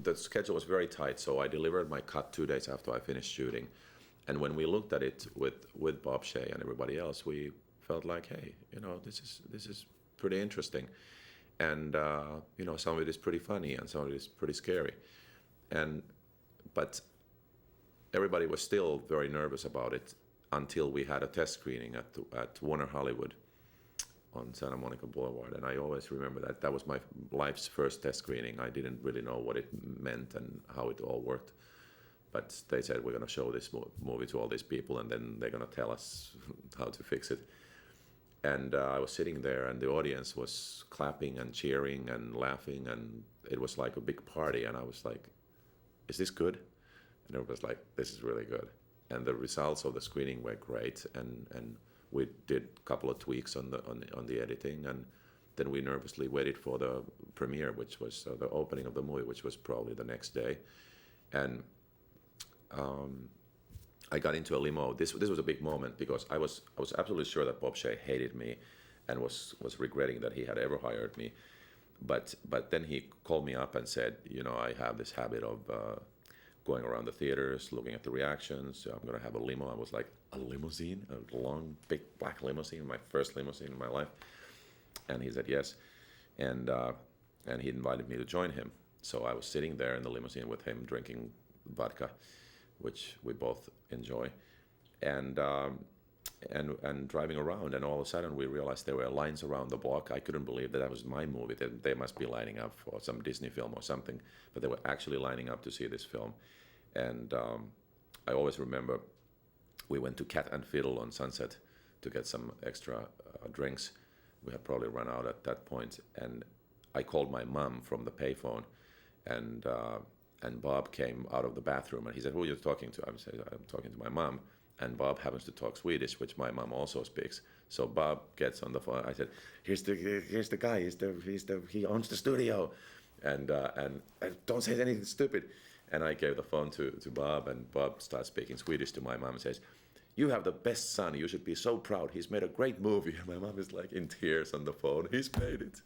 the schedule was very tight, so I delivered my cut 2 days after I finished shooting. And when we looked at it with Bob Shaye and everybody else, we felt like, hey, this is pretty interesting, and some of it is pretty funny and some of it is pretty scary, but everybody was still very nervous about it until we had a test screening at Warner Hollywood on Santa Monica Boulevard. And I always remember that was my life's first test screening. I didn't really know what it meant and how it all worked. But they said, we're going to show this movie to all these people, and then they're going to tell us how to fix it. And I was sitting there, and the audience was clapping and cheering and laughing, and it was like a big party. And I was like, is this good? And everybody was like, this is really good. And the results of the screening were great, and we did a couple of tweaks on the editing, and then we nervously waited for the premiere, which was the opening of the movie, which was probably the next day. And I got into a limo. This was a big moment because I was absolutely sure that Bob Shaye hated me and was regretting that he had ever hired me. But then he called me up and said, I have this habit of going around the theaters, looking at the reactions. So I'm going to have a limo. I was like, a limousine? A long, big black limousine, my first limousine in my life. And he said yes. And he invited me to join him. So I was sitting there in the limousine with him drinking vodka, which we both enjoy, and driving around, and all of a sudden we realized there were lines around the block. I couldn't believe that was my movie. That they must be lining up for some Disney film or something, but they were actually lining up to see this film. And I always remember we went to Cat and Fiddle on Sunset to get some extra drinks. We had probably run out at that point, and I called my mom from the payphone, and Bob came out of the bathroom, and he said, who are you talking to? I said, I'm talking to my mom. And Bob happens to talk Swedish, which my mom also speaks. So Bob gets on the phone. I said, here's the guy. He owns the studio. And don't say anything stupid. And I gave the phone to Bob, and Bob starts speaking Swedish to my mom and says, you have the best son. You should be so proud. He's made a great movie. And my mom is like in tears on the phone. He's made it.